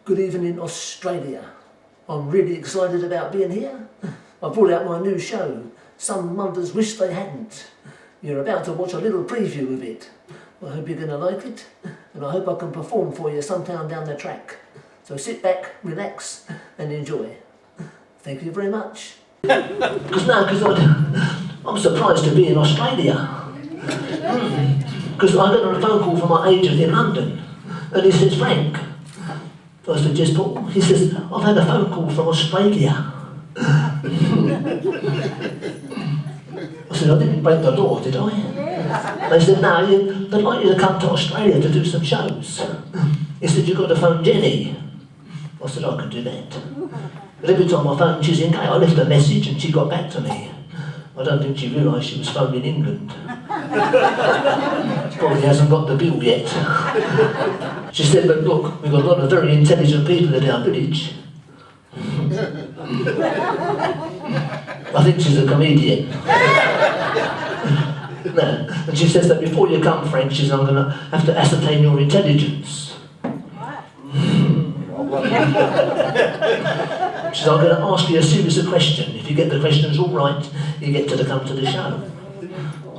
Good evening, Australia. I'm really excited about being here. I brought out my new show, Some Mothers Wish They Hadn't. You're about to watch a little preview of it. I hope you're going to like it, and I hope I can perform for you sometime down the track. So sit back, relax, and enjoy. Thank you very much. Because I'm surprised to be in Australia. Because I got a phone call from my agent in London, and he says, Frank, I said, yes, Paul. He says, I've had a phone call from Australia. I said, I didn't break the law, did I? They said, no, they'd like you to come to Australia to do some shows. He said, you've got to phone Jenny. I said, I can do that. But every time I phoned, she's engaged. I left a message and she got back to me. I don't think she realised she was phoning England. She probably hasn't got the bill yet. She said, but look, we've got a lot of very intelligent people at our village. I think she's a comedian. No. And she says that before you come, Frank, she says, I'm going to have to ascertain your intelligence. She says, I'm going to ask you a series of questions. If you get the questions all right, you get to come to the show.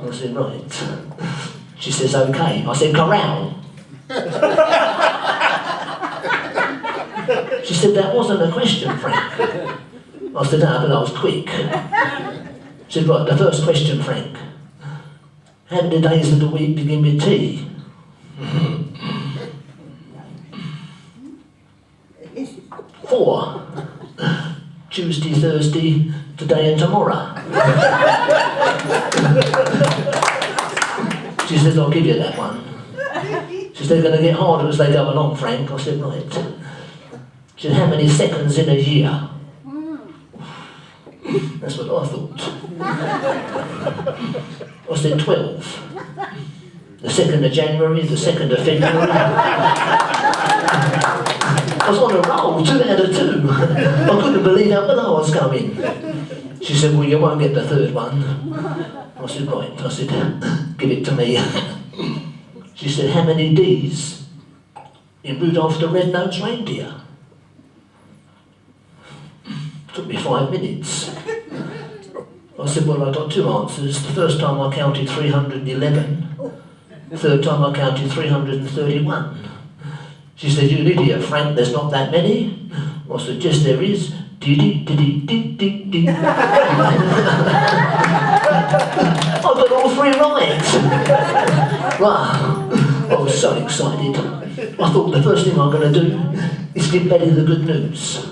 I said, right. She says, okay. I said, corral. She said, that wasn't a question, Frank. I said, no, but I was quick. She said, right, the first question, Frank. How many days of the week begin with T? Four. Tuesday, Thursday, today and tomorrow. She says, I'll give you that one. She said, they're going to get harder as they go along, Frank. I said, right. She said, how many seconds in a year? That's what I thought. I said, 12. The 2nd of January, the 2nd of February. I was on a roll, 2 out of 2. I couldn't believe how well I was going. She said, well, you won't get the 3rd one. I said, right. I said, give it to me. She said, how many D's in Rudolph the Red-Nosed Reindeer? Took me 5 minutes. I said, well, I got 2 answers. The first time I counted 311. The 3rd time I counted 331. She said, you idiot, Frank, there's not that many. I said, yes, there is. I got all 3 right. Wow, I was so excited. I thought the first thing I'm going to do is give Betty the good news.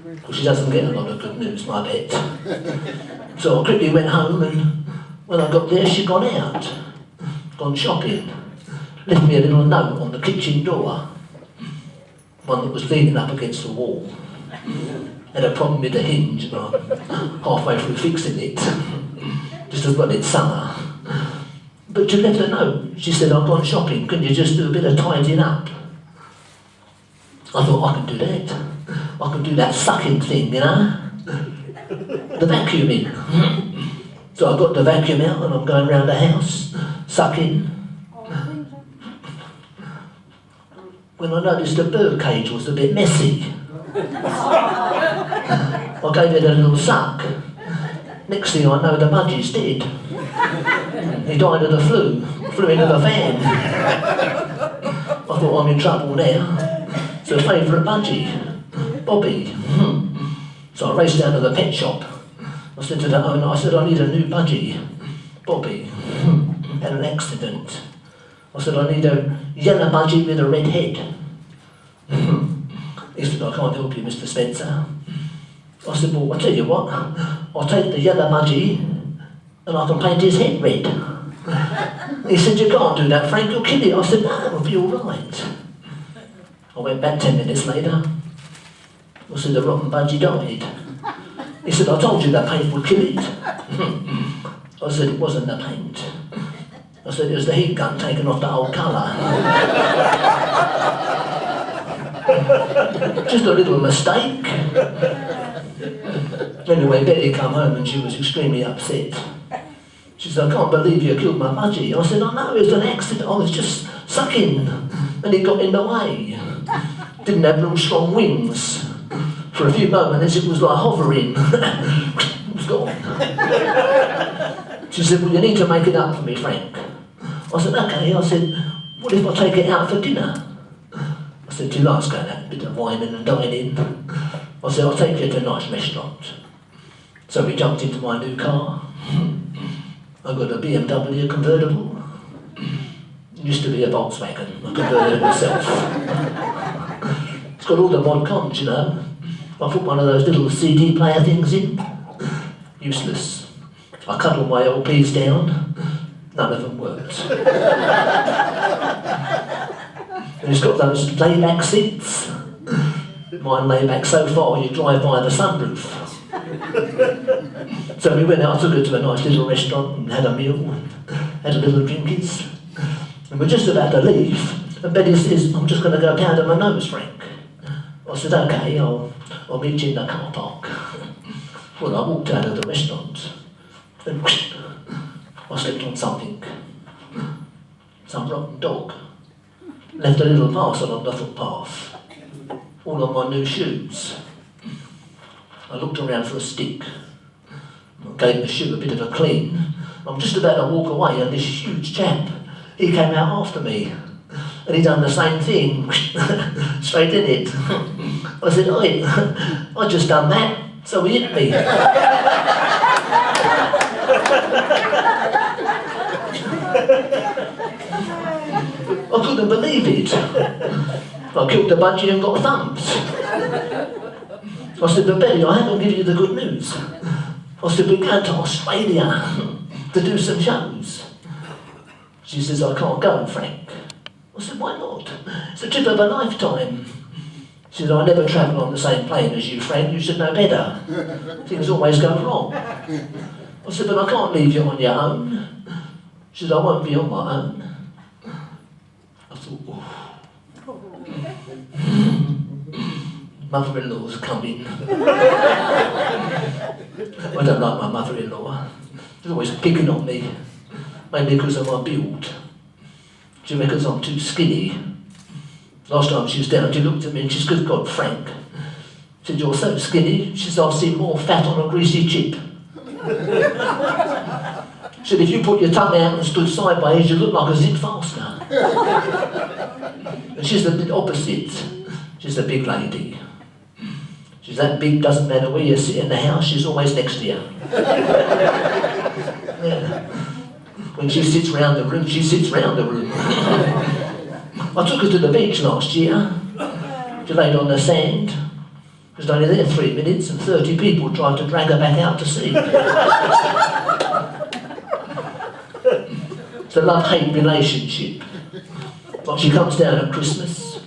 Because she doesn't get a lot of good news, my bet. So I quickly went home, and when I got there, she'd gone out. Gone shopping. Left me a little note on the kitchen door. One that was leaning up against the wall. Had a problem with the hinge, but I'm halfway through fixing it. Just as well it's summer. But she left a note. She said, I've gone shopping, can you just do a bit of tidying up? I thought, I can do that. I can do that sucking thing, you know? The vacuuming. So I got the vacuum out and I'm going around the house, sucking. When I noticed the bird cage was a bit messy, I gave it a little suck. Next thing I know, the budgie's dead. He died of the flu into the fan. I thought, I'm in trouble now. It's a favourite budgie, Bobby. So I raced down to the pet shop. I said to the owner, I said, I need a new budgie, Bobby. Had an accident. I said, I need a yellow budgie with a red head. He said, I can't help you, Mr. Spencer. I said, well, I'll tell you what, I'll take the yellow budgie and I can paint his head red. He said, you can't do that, Frank, you'll kill it. I said, no, it'll be all right. I went back 10 minutes later. I said, the rotten budgie died. He said, I told you that paint would kill it. I said, it wasn't the paint. I said, it was the heat gun taking off the whole colour. Just a little mistake. Anyway, Betty came home and she was extremely upset. She said, I can't believe you killed my budgie. I said, I know, it was an accident. I was just sucking and it got in the way. Didn't have real strong wings. For a few moments it was like hovering. It was gone. She said, well, you need to make it up for me, Frank. I said, okay. I said, what if I take it out for dinner? I said, do you like going out a bit of whining and dining? I said, I'll take you to a nice restaurant. So we jumped into my new car. I got a BMW convertible. It used to be a Volkswagen. I converted it myself. It's got all the mod cons, you know. I put one of those little CD player things in. Useless. I cut all my LPs down. None of them worked. And it's got those layback seats. Mine lay back so far you drive by the sunroof. So we went out, I took her to a nice little restaurant and had a meal and had a little drinkies. And we're just about to leave, and Betty says, I'm just going to go powder my nose, Frank. I said, okay, I'll meet you in the car park. Well, I walked out of the restaurant, and I slipped on something. Some rotten dog. Left a little parcel on the footpath. All on my new shoes. I looked around for a stick. I gave the shoe a bit of a clean. I'm just about to walk away and this huge chap, he came out after me. And he done the same thing. Straight in it. I said, oi, I just done that, so he hit me. I couldn't believe it. I killed the budgie and got thumped. I said, but Betty, I haven't given you the good news. I said, we're going to Australia to do some shows. She says, I can't go, Frank. I said, why not? It's a trip of a lifetime. She said, I never travel on the same plane as you, Frank. You should know better. Things always go wrong. I said, but I can't leave you on your own. She said, I won't be on my own. I thought, oh. Mother-in-law's coming. I don't like my mother-in-law. She's always picking on me, mainly because of my build. She reckons I'm too skinny. Last time she was down, she looked at me and she said, good God, Frank. She said, you're so skinny. She said, I've seen more fat on a greasy chip. She said, if you put your tongue out and stood sideways, you look like a zit faster. And she's the opposite. She's the big lady. She's that big, doesn't matter where you sit in the house, she's always next to you. Yeah. When she sits round the room, she sits round the room. I took her to the beach last year. She laid on the sand. She was only there 3 minutes and 30 people tried to drag her back out to sea. It's a love-hate relationship. Like she comes down at Christmas.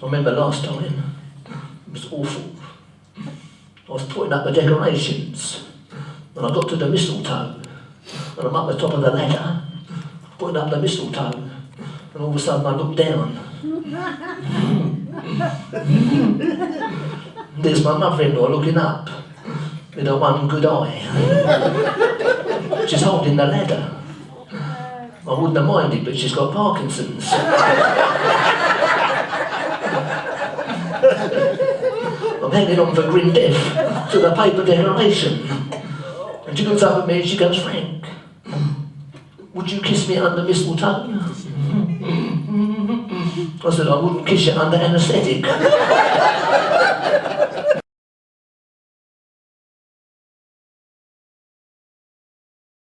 I remember last time, it was awful. I was putting up the decorations, and I got to the mistletoe, and I'm up the top of the ladder, putting up the mistletoe, and all of a sudden I looked down. There's my mother-in-law looking up, with her one good eye. She's holding the ladder. I wouldn't have minded, but she's got Parkinson's. I'm hanging on for grim death to the paper decoration. And she looks up at me and she goes, Frank, would you kiss me under mistletoe? I said, I wouldn't kiss you under anaesthetic.